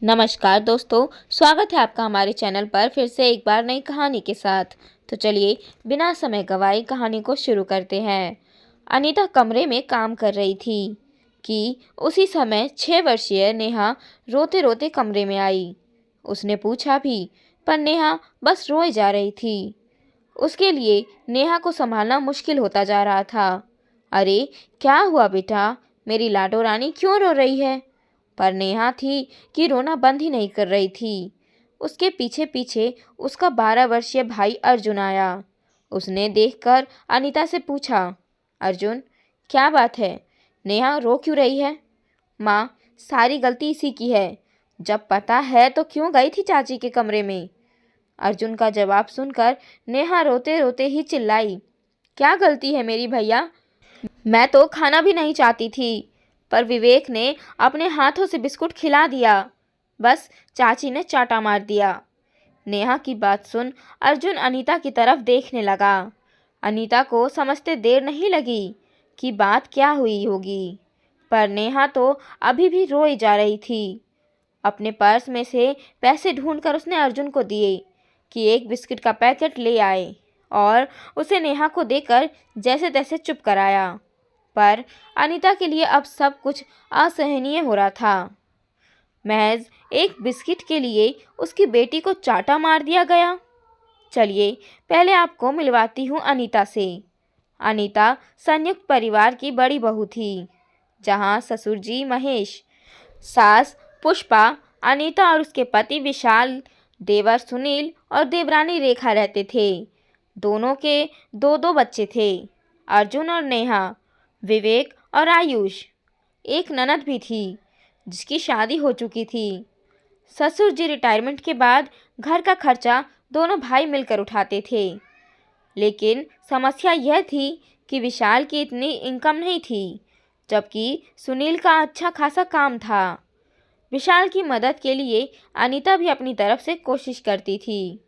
नमस्कार दोस्तों, स्वागत है आपका हमारे चैनल पर फिर से एक बार नई कहानी के साथ। तो चलिए बिना समय गवाए कहानी को शुरू करते हैं। अनीता कमरे में काम कर रही थी कि उसी समय 6 वर्षीय नेहा रोते रोते कमरे में आई। उसने पूछा भी, पर नेहा बस रोए जा रही थी। उसके लिए नेहा को संभालना मुश्किल होता जा रहा था। अरे क्या हुआ बेटा, मेरी लाडो रानी क्यों रो रही है? पर नेहा थी कि रोना बंद ही नहीं कर रही थी। उसके पीछे पीछे उसका 12 वर्षीय भाई अर्जुन आया। उसने देखकर अनीता से पूछा, अर्जुन क्या बात है, नेहा रो क्यों रही है? माँ, सारी गलती इसी की है। जब पता है तो क्यों गई थी चाची के कमरे में? अर्जुन का जवाब सुनकर नेहा रोते रोते ही चिल्लाई, क्या गलती है मेरी भैया? मैं तो खाना भी नहीं चाहती थी, पर विवेक ने अपने हाथों से बिस्कुट खिला दिया। बस चाची ने चाटा मार दिया। नेहा की बात सुन अर्जुन अनीता की तरफ देखने लगा। अनीता को समझते देर नहीं लगी कि बात क्या हुई होगी, पर नेहा तो अभी भी रोई जा रही थी। अपने पर्स में से पैसे ढूंढकर उसने अर्जुन को दिए कि एक बिस्किट का पैकेट ले आए और उसे नेहा को देकर जैसे तैसे चुप कराया। पर अनीता के लिए अब सब कुछ असहनीय हो रहा था। महज एक बिस्किट के लिए उसकी बेटी को चाटा मार दिया गया। चलिए पहले आपको मिलवाती हूँ अनीता से। अनीता संयुक्त परिवार की बड़ी बहू थी, जहाँ ससुर जी महेश, सास पुष्पा, अनीता और उसके पति विशाल, देवर सुनील और देवरानी रेखा रहते थे। दोनों के दो दो बच्चे थे, अर्जुन और नेहा, विवेक और आयुष। एक ननद भी थी जिसकी शादी हो चुकी थी। ससुर जी रिटायरमेंट के बाद घर का खर्चा दोनों भाई मिलकर उठाते थे, लेकिन समस्या यह थी कि विशाल की इतनी इनकम नहीं थी, जबकि सुनील का अच्छा खासा काम था। विशाल की मदद के लिए अनीता भी अपनी तरफ से कोशिश करती थी,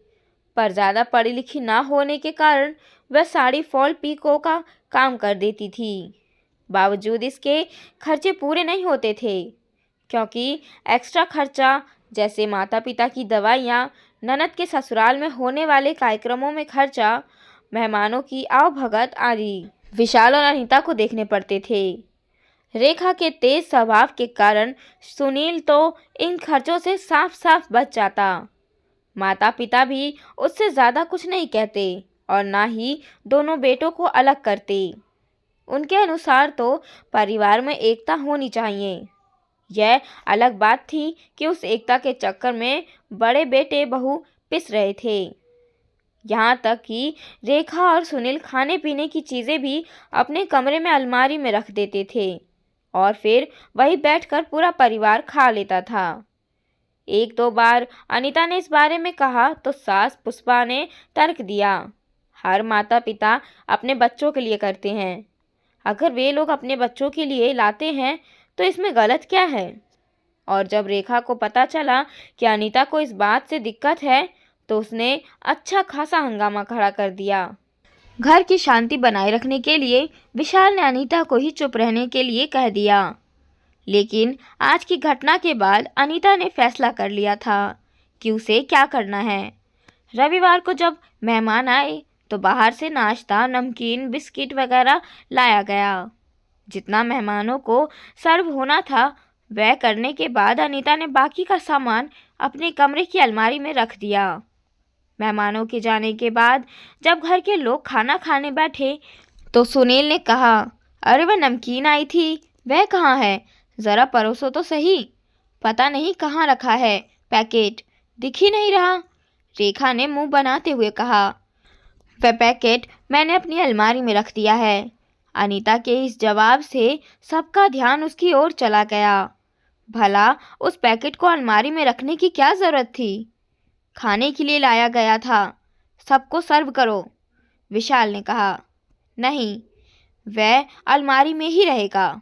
पर ज़्यादा पढ़ी लिखी ना होने के कारण वह साड़ी फॉल पीको का काम कर देती थी। बावजूद इसके खर्चे पूरे नहीं होते थे, क्योंकि एक्स्ट्रा खर्चा जैसे माता पिता की दवाइयाँ, ननद के ससुराल में होने वाले कार्यक्रमों में खर्चा, मेहमानों की आवभगत आदि विशाल और अनीता को देखने पड़ते थे। रेखा के तेज स्वभाव के कारण सुनील तो इन खर्चों से साफ साफ बच जाता। माता पिता भी उससे ज़्यादा कुछ नहीं कहते और ना ही दोनों बेटों को अलग करते। उनके अनुसार तो परिवार में एकता होनी चाहिए। यह अलग बात थी कि उस एकता के चक्कर में बड़े बेटे बहू पिस रहे थे। यहाँ तक कि रेखा और सुनील खाने पीने की चीज़ें भी अपने कमरे में अलमारी में रख देते थे और फिर वही बैठकर पूरा परिवार खा लेता था। एक दो बार अनीता ने इस बारे में कहा तो सास पुष्पा ने तर्क दिया, हर माता पिता अपने बच्चों के लिए करते हैं, अगर वे लोग अपने बच्चों के लिए लाते हैं तो इसमें गलत क्या है? और जब रेखा को पता चला कि अनीता को इस बात से दिक्कत है तो उसने अच्छा खासा हंगामा खड़ा कर दिया। घर की शांति बनाए रखने के लिए विशाल ने अनीता को ही चुप रहने के लिए कह दिया, लेकिन आज की घटना के बाद अनीता ने फैसला कर लिया था कि उसे क्या करना है। रविवार को जब मेहमान आए तो बाहर से नाश्ता, नमकीन, बिस्किट वगैरह लाया गया। जितना मेहमानों को सर्व होना था वह करने के बाद अनीता ने बाकी का सामान अपने कमरे की अलमारी में रख दिया। मेहमानों के जाने के बाद जब घर के लोग खाना खाने बैठे तो सुनील ने कहा, अरे वह नमकीन आई थी, वह कहाँ है? ज़रा परोसो तो सही। पता नहीं कहाँ रखा है, पैकेट दिख ही नहीं रहा। रेखा ने मुंह बनाते हुए कहा, वह पैकेट मैंने अपनी अलमारी में रख दिया है। अनीता के इस जवाब से सबका ध्यान उसकी ओर चला गया। भला उस पैकेट को अलमारी में रखने की क्या ज़रूरत थी? खाने के लिए लाया गया था, सबको सर्व करो, विशाल ने कहा। नहीं, वह अलमारी में ही रहेगा।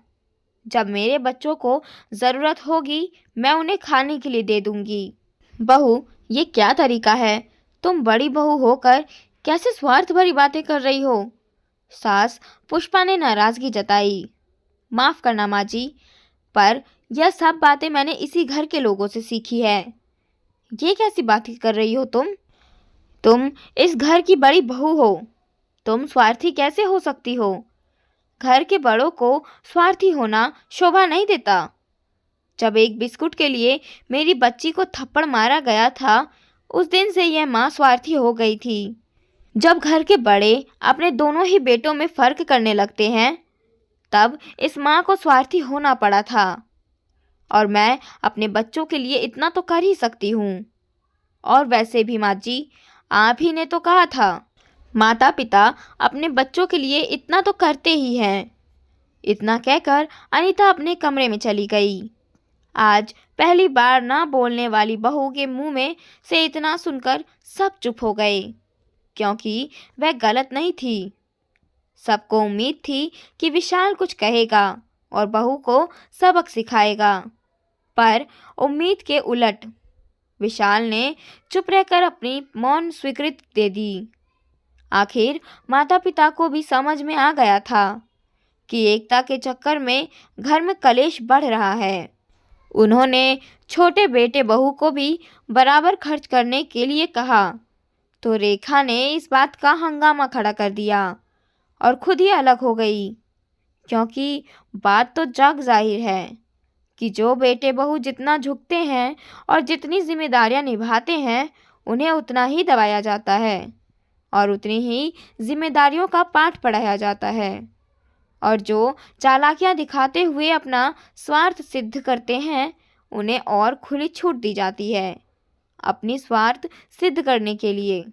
जब मेरे बच्चों को ज़रूरत होगी मैं उन्हें खाने के लिए दे दूंगी। बहू, ये क्या तरीका है? तुम बड़ी बहू होकर कैसे स्वार्थ भरी बातें कर रही हो? सास पुष्पा ने नाराज़गी जताई। माफ़ करना माँ जी, पर यह सब बातें मैंने इसी घर के लोगों से सीखी है। ये कैसी बातें कर रही हो तुम? तुम इस घर की बड़ी बहू हो। तुम स्वार्थी कैसे हो सकती हो? घर के बड़ों को स्वार्थी होना शोभा नहीं देता। जब एक बिस्कुट के लिए मेरी बच्ची को थप्पड़ मारा गया था, उस दिन से यह माँ स्वार्थी हो गई थी। जब घर के बड़े अपने दोनों ही बेटों में फर्क करने लगते हैं, तब इस माँ को स्वार्थी होना पड़ा था। और मैं अपने बच्चों के लिए इतना तो कर ही सकती हूँ। और वैसे भी माँ जी, आप ही ने तो कहा था, माता पिता अपने बच्चों के लिए इतना तो करते ही हैं। इतना कहकर अनीता अपने कमरे में चली गई। आज पहली बार ना बोलने वाली बहू के मुंह में से इतना सुनकर सब चुप हो गए, क्योंकि वह गलत नहीं थी। सबको उम्मीद थी कि विशाल कुछ कहेगा और बहू को सबक सिखाएगा, पर उम्मीद के उलट विशाल ने चुप रहकर अपनी मौन स्वीकृति दे दी। आखिर माता पिता को भी समझ में आ गया था कि एकता के चक्कर में घर में कलेश बढ़ रहा है। उन्होंने छोटे बेटे बहू को भी बराबर खर्च करने के लिए कहा, तो रेखा ने इस बात का हंगामा खड़ा कर दिया और खुद ही अलग हो गई, क्योंकि बात तो जग जाहिर है कि जो बेटे बहू जितना झुकते हैं और जितनी जिम्मेदारियां निभाते हैं, उन्हें उतना ही दबाया जाता है और उतनी ही जिम्मेदारियों का पाठ पढ़ाया जाता है। और जो चालाकियां दिखाते हुए अपना स्वार्थ सिद्ध करते हैं, उन्हें और खुली छूट दी जाती है अपनी स्वार्थ सिद्ध करने के लिए।